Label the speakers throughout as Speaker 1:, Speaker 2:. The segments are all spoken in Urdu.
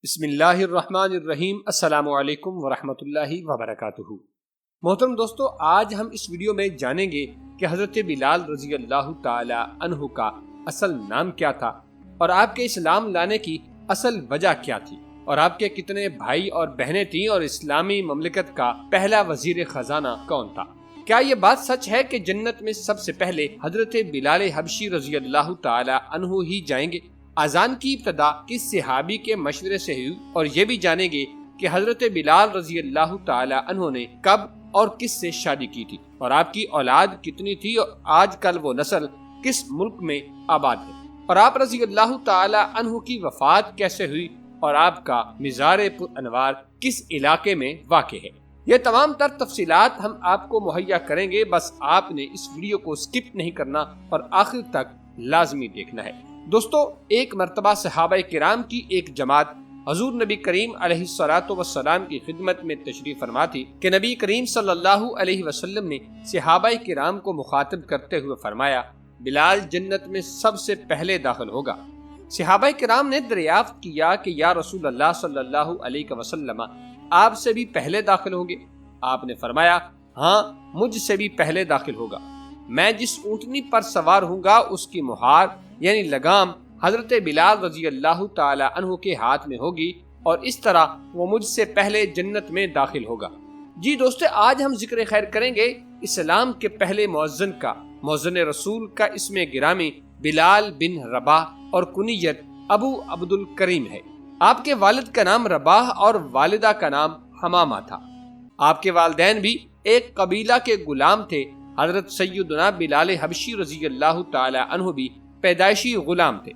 Speaker 1: بسم اللہ الرحمن الرحیم۔ السلام علیکم ورحمۃ اللہ وبرکاتہ۔ محترم دوستو، آج ہم اس ویڈیو میں جانیں گے کہ حضرت بلال رضی اللہ تعالی عنہ کا اصل نام کیا تھا اور آپ کے اسلام لانے کی اصل وجہ کیا تھی، اور آپ کے کتنے بھائی اور بہنیں تھیں، اور اسلامی مملکت کا پہلا وزیر خزانہ کون تھا۔ کیا یہ بات سچ ہے کہ جنت میں سب سے پہلے حضرت بلال حبشی رضی اللہ تعالی عنہ ہی جائیں گے؟ اذان کی ابتدا کس صحابی کے مشورے سے ہوئی، اور یہ بھی جانیں گے کہ حضرت بلال رضی اللہ تعالی عنہ نے کب اور کس سے شادی کی تھی، اور آپ کی اولاد کتنی تھی، اور آج کل وہ نسل کس ملک میں آباد ہے، اور آپ رضی اللہ تعالی عنہ کی وفات کیسے ہوئی، اور آپ کا مزار پر انوار کس علاقے میں واقع ہے۔ یہ تمام تر تفصیلات ہم آپ کو مہیا کریں گے، بس آپ نے اس ویڈیو کو سکپ نہیں کرنا اور آخر تک لازمی دیکھنا ہے۔ دوستو، ایک مرتبہ صحابہ کرام کی ایک جماعت حضور نبی کریم علیہ الصلوۃ والسلام کی خدمت میں تشریف فرما تھی کہ نبی کریم صلی اللہ علیہ وسلم نے صحابہ کرام کو مخاطب کرتے ہوئے فرمایا، بلال جنت میں سب سے پہلے داخل ہوگا۔ صحابہ کرام نے دریافت کیا کہ یا رسول اللہ صلی اللہ علیہ وسلم، آپ سے بھی پہلے داخل ہوں گے؟ آپ نے فرمایا، ہاں، مجھ سے بھی پہلے داخل ہوگا۔ میں جس اونٹنی پر سوار ہوں گا اس کی مہار یعنی لگام حضرت بلال رضی اللہ تعالی عنہ کے ہاتھ میں ہوگی، اور اس طرح وہ مجھ سے پہلے جنت میں داخل ہوگا۔ جی دوستو، آج ہم ذکر خیر کریں گے اسلام کے پہلے مؤذن کا، مؤذن رسول کا اسم گرامی بلال بن رباح اور کنیت ابو عبد الکریم ہے۔ آپ کے والد کا نام رباح اور والدہ کا نام حمامہ تھا۔ آپ کے والدین بھی ایک قبیلہ کے غلام تھے۔ حضرت سیدنا بلال حبشی رضی اللہ تعالی عنہ بھی پیدائشی غلام تھے۔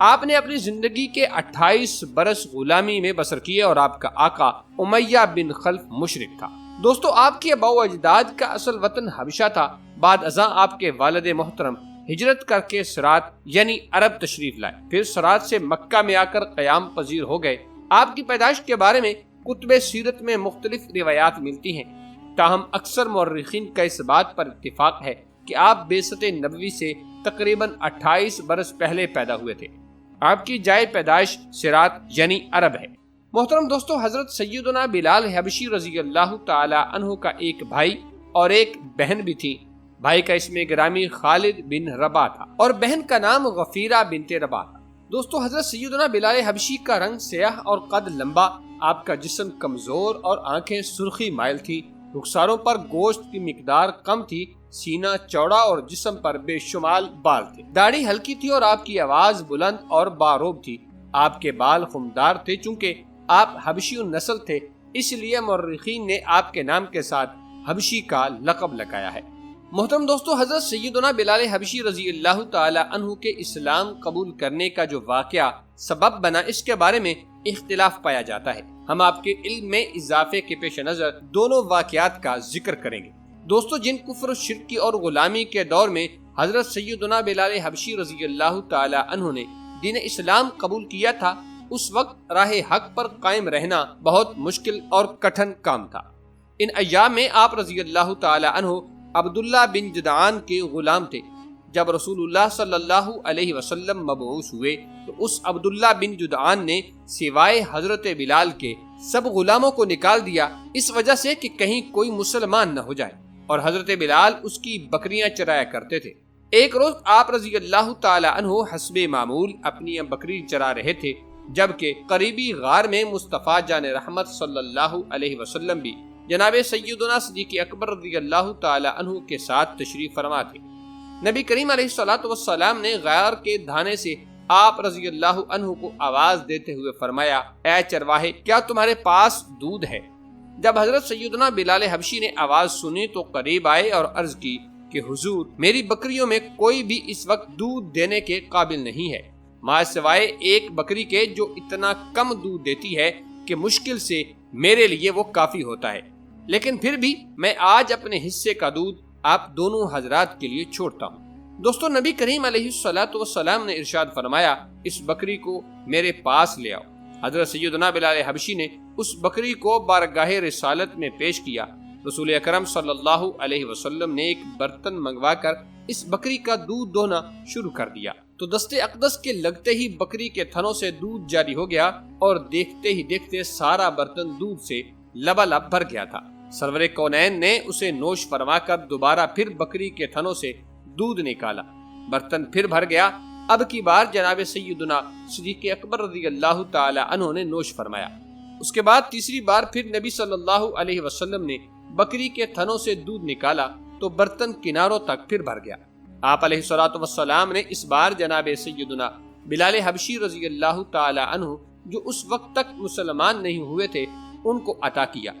Speaker 1: آپ نے اپنی زندگی کے 28 برس غلامی میں بسر کیے، اور آپ کا آقا امیہ بن خلف مشرک تھا۔ دوستو، آپ کے اباء و اجداد کا اصل وطن حبشہ تھا۔ بعد ازاں آپ کے والد محترم ہجرت کر کے صراط یعنی عرب تشریف لائے، پھر صراط سے مکہ میں آ کر قیام پذیر ہو گئے۔ آپ کی پیدائش کے بارے میں کتب سیرت میں مختلف روایات ملتی ہیں، تاہم اکثر مورخین کا اس بات پر اتفاق ہے کہ آپ بعثت نبوی سے تقریباً 28 برس پہلے پیدا ہوئے تھے۔ آپ کی جائے پیدائش صراط یعنی عرب ہے۔ محترم دوستو، حضرت سیدنا بلال حبشی رضی اللہ تعالی عنہ کا ایک بھائی اور ایک بہن بھی تھی۔ بھائی کا اسم گرامی خالد بن رباح تھا اور بہن کا نام غفیرہ بنت رباح تھا۔ دوستو، حضرت سیدنا بلال حبشی کا رنگ سیاہ اور قد لمبا، آپ کا جسم کمزور اور آنکھیں سرخی مائل تھی، رخساروں پر گوشت کی مقدار کم تھی، سینہ چوڑا اور جسم پر بے شمار بال تھے، داڑھی ہلکی تھی اور آپ کی آواز بلند اور باروب تھی۔ آپ کے بال خمدار تھے، چونکہ آپ حبشی نسل تھے، اس لیے مورخین نے آپ کے نام کے ساتھ حبشی کا لقب لگایا ہے۔ محترم دوستو، حضرت سیدنا بلال حبشی رضی اللہ تعالی عنہ کے اسلام قبول کرنے کا جو واقعہ سبب بنا، اس کے بارے میں اختلاف پایا جاتا ہے۔ ہم آپ کے علم میں اضافے کے پیش نظر دونوں واقعات کا ذکر کریں گے۔ دوستو، جن کفر و شرکی اور غلامی کے دور میں حضرت سیدنا بلال حبشی رضی اللہ تعالی عنہ نے دین اسلام قبول کیا تھا، اس وقت راہ حق پر قائم رہنا بہت مشکل اور کٹھن کام تھا۔ ان ایام میں آپ رضی اللہ تعالی عنہ عبداللہ بن جدعان کے غلام تھے۔ جب رسول اللہ صلی اللہ علیہ وسلم مبعوث ہوئے تو اس عبداللہ بن جدعان نے سوائے حضرت بلال کے سب غلاموں کو نکال دیا، اس وجہ سے کہ کہیں کوئی مسلمان نہ ہو جائے، اور حضرت بلال اس کی بکریاں چرایا کرتے تھے۔ ایک روز آپ رضی اللہ تعالی عنہ حسب معمول اپنی بکری چرا رہے تھے، جبکہ قریبی غار میں مصطفیٰ جان رحمت صلی اللہ علیہ وسلم بھی جناب سیدنا صدیق اکبر رضی اللہ تعالی عنہ کے ساتھ تشریف فرما تھے۔ نبی کریم علیہ الصلوۃ والسلام نے غار کے دھانے سے آپ رضی اللہ عنہ کو آواز دیتے ہوئے فرمایا، اے چرواہے، کیا تمہارے پاس دودھ ہے؟ جب حضرت سیدنا بلال حبشی نے آواز سنی تو قریب آئے اور عرض کی کہ حضور، میری بکریوں میں کوئی بھی اس وقت دودھ دینے کے قابل نہیں ہے، ماں سوائے ایک بکری کے جو اتنا کم دودھ دیتی ہے کہ مشکل سے میرے لیے وہ کافی ہوتا ہے، لیکن پھر بھی میں آج اپنے حصے کا دودھ آپ دونوں حضرات کے لیے چھوڑتا ہوں۔ دوستو، نبی کریم علیہ الصلوۃ والسلام نے ارشاد فرمایا، اس بکری کو میرے پاس لے آؤ۔ حضرت سیدنا بلال حبشی نے اس بکری کو بارگاہ رسالت میں پیش کیا۔ رسول اکرم صلی اللہ علیہ وسلم نے ایک برتن منگوا کر اس بکری کا دودھ دوہنا شروع کر دیا۔ تو دست اقدس کے لگتے ہی بکری کے تھنوں سے دودھ جاری ہو گیا اور دیکھتے ہی دیکھتے سارا برتن دودھ سے لبالب بھر گیا تھا۔ سرور کونین نے اسے نوش فرما کر دوبارہ پھر بکری کے تھنوں سے دودھ نکالا، برتن پھر بھر گیا۔ اب کی بار جناب سیدنا صدیق اکبر رضی اللہ تعالی عنہ نے نوش فرمایا۔ اس کے بعد تیسری بار پھر نبی صلی اللہ علیہ وسلم نے بکری کے تھنوں سے دودھ نکالا تو برتن کناروں تک پھر بھر گیا۔ آپ علیہ الصلوۃ والسلام نے اس بار جناب سیدنا بلال حبشی رضی اللہ تعالی عنہ جو اس وقت تک مسلمان نہیں ہوئے تھے ان کو عطا کیا۔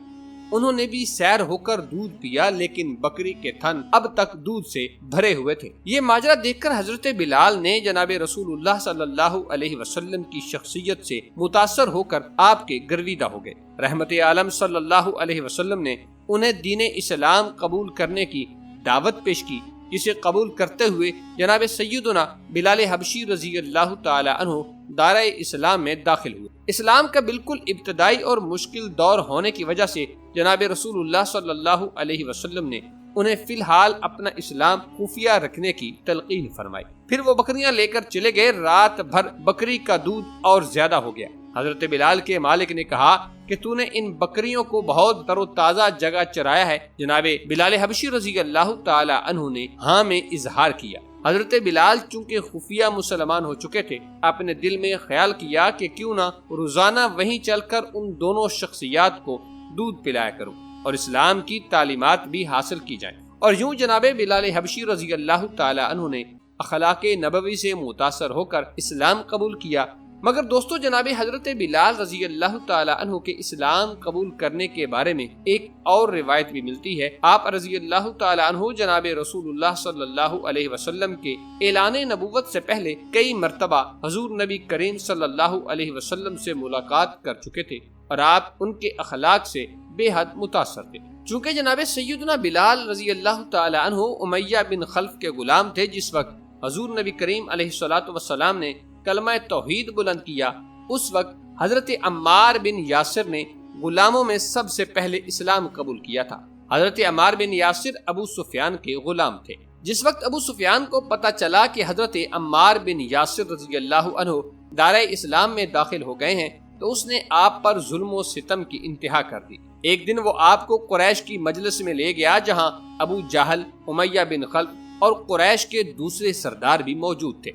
Speaker 1: انہوں نے بھی سیر ہو کر دودھ پیا، لیکن بکری کے تھن اب تک دودھ سے بھرے ہوئے تھے۔ یہ ماجرا دیکھ کر حضرت بلال نے جناب رسول اللہ صلی اللہ علیہ وسلم کی شخصیت سے متاثر ہو کر آپ کے گرویدہ ہو گئے۔ رحمت عالم صلی اللہ علیہ وسلم نے انہیں دین اسلام قبول کرنے کی دعوت پیش کی، جسے قبول کرتے ہوئے جناب سیدنا بلال حبشی رضی اللہ تعالی عنہ دائرہ اسلام میں داخل ہوئے۔ اسلام کا بالکل ابتدائی اور مشکل دور ہونے کی وجہ سے جناب رسول اللہ صلی اللہ علیہ وسلم نے انہیں فی الحال اپنا اسلام خفیہ رکھنے کی تلقین فرمائی۔ پھر وہ بکریاں لے کر چلے گئے۔ رات بھر بکری کا دودھ اور زیادہ ہو گیا۔ حضرت بلال کے مالک نے کہا کہ تو نے ان بکریوں کو بہت تر و تازہ جگہ چرایا ہے۔ جناب بلال حبشی رضی اللہ تعالی عنہ نے ہاں میں اظہار کیا۔ حضرت بلال چونکہ خفیہ مسلمان ہو چکے تھے، اپنے دل میں خیال کیا کہ کیوں نہ روزانہ وہیں چل کر ان دونوں شخصیات کو دودھ پلایا کروں اور اسلام کی تعلیمات بھی حاصل کی جائیں۔ اور یوں جناب بلال حبشی رضی اللہ تعالی عنہ نے اخلاق نبوی سے متاثر ہو کر اسلام قبول کیا۔ مگر دوستو، جناب حضرت بلال رضی اللہ تعالی عنہ کے اسلام قبول کرنے کے بارے میں ایک اور روایت بھی ملتی ہے۔ آپ رضی اللہ تعالی عنہ جناب رسول اللہ صلی اللہ علیہ وسلم کے اعلان نبوت سے پہلے کئی مرتبہ حضور نبی کریم صلی اللہ علیہ وسلم سے ملاقات کر چکے تھے اور آپ ان کے اخلاق سے بے حد متاثر تھے۔ چونکہ جناب سیدنا بلال رضی اللہ تعالی عنہ امیہ بن خلف کے غلام تھے، جس وقت حضور نبی کریم علیہ الصلوۃ والسلام نے کلمہ توحید بلند کیا، اس وقت حضرت عمار بن یاسر نے غلاموں میں سب سے پہلے اسلام قبول کیا تھا۔ حضرت عمار بن یاسر ابو سفیان کے غلام تھے۔ جس وقت ابو سفیان کو پتہ چلا کہ حضرت عمار بن یاسر رضی اللہ عنہ دائرہ اسلام میں داخل ہو گئے ہیں تو اس نے آپ پر ظلم و ستم کی انتہا کر دی۔ ایک دن وہ آپ کو قریش کی مجلس میں لے گیا، جہاں ابو جہل، امیہ بن خلف اور قریش کے دوسرے سردار بھی موجود تھے۔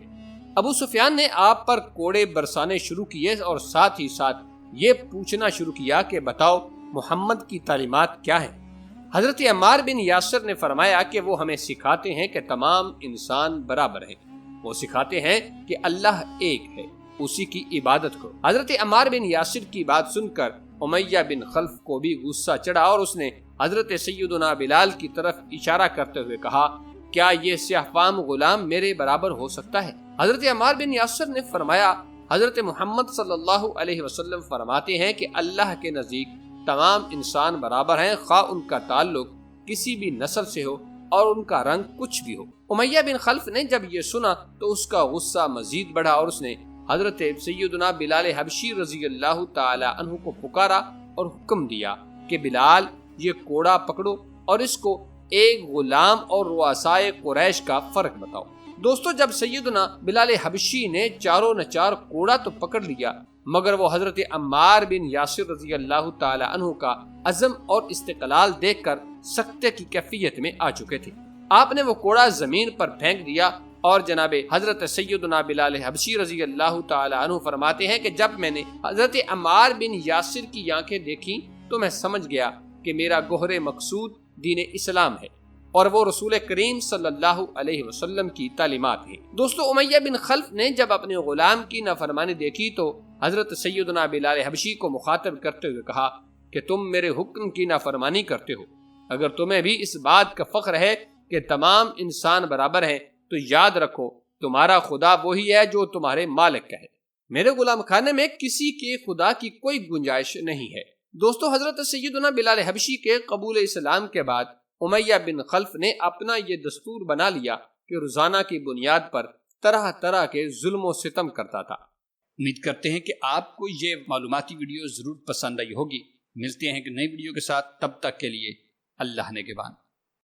Speaker 1: ابو سفیان نے آپ پر کوڑے برسانے شروع کیے اور ساتھ ہی ساتھ یہ پوچھنا شروع کیا کہ بتاؤ محمد کی تعلیمات کیا ہیں؟ حضرت عمار بن یاسر نے فرمایا کہ وہ ہمیں سکھاتے ہیں کہ تمام انسان برابر ہیں، وہ سکھاتے ہیں کہ اللہ ایک ہے، اسی کی عبادت کرو۔ حضرت عمار بن یاسر کی بات سن کر امیہ بن خلف کو بھی غصہ چڑھا اور اس نے حضرت سیدنا بلال کی طرف اشارہ کرتے ہوئے کہا، کیا یہ سیاہ فام غلام میرے برابر ہو سکتا ہے؟ حضرت عمار بن یاسر نے فرمایا، حضرت محمد صلی اللہ علیہ وسلم فرماتے ہیں کہ اللہ کے نزدیک تمام انسان برابر ہیں، خواہ ان کا تعلق کسی بھی نسل سے ہو اور ان کا رنگ کچھ بھی ہو۔ امیہ بن خلف نے جب یہ سنا تو اس کا غصہ مزید بڑھا اور اس نے حضرت سیدنا بلال حبشی رضی اللہ تعالی عنہ کو پکارا اور حکم دیا کہ بلال، یہ کوڑا پکڑو اور اس کو ایک غلام اور رؤسائے قریش کا فرق بتاؤ۔ دوستو، جب سیدنا بلال حبشی نے چاروں نچار کوڑا تو پکڑ لیا، مگر وہ حضرت عمار بن یاسر رضی اللہ تعالی عنہ کا عزم اور استقلال دیکھ کر سکتے کی کیفیت میں آ چکے تھے۔ آپ نے وہ کوڑا زمین پر پھینک دیا اور جناب حضرت سیدنا بلال حبشی رضی اللہ تعالی عنہ فرماتے ہیں کہ جب میں نے حضرت عمار بن یاسر کی آنکھیں دیکھی تو میں سمجھ گیا کہ میرا گوہر مقصود دین اسلام ہے اور وہ رسول کریم صلی اللہ علیہ وسلم کی تعلیمات ہیں۔ دوستو، امیہ بن خلف نے جب اپنے غلام کی نافرمانی دیکھی تو حضرت سیدنا بلال حبشی کو مخاطب کرتے ہوئے کہا کہ تم میرے حکم کی نافرمانی کرتے ہو۔ اگر تمہیں بھی اس بات کا فخر ہے کہ تمام انسان برابر ہیں تو یاد رکھو تمہارا خدا وہی ہے جو تمہارے مالک کا ہے، میرے غلام خانے میں کسی کے خدا کی کوئی گنجائش نہیں ہے۔ دوستو، حضرت سیدنا بلال حبشی کے قبول اسلام کے بعد امیہ بن خلف نے اپنا یہ دستور بنا لیا کہ روزانہ کی بنیاد پر طرح طرح کے ظلم و ستم کرتا تھا۔ امید کرتے ہیں کہ آپ کو یہ معلوماتی ویڈیو ضرور پسند آئی ہوگی۔ ملتے ہیں ایک نئی ویڈیو کے ساتھ، تب تک کے لیے اللہ نگہبان۔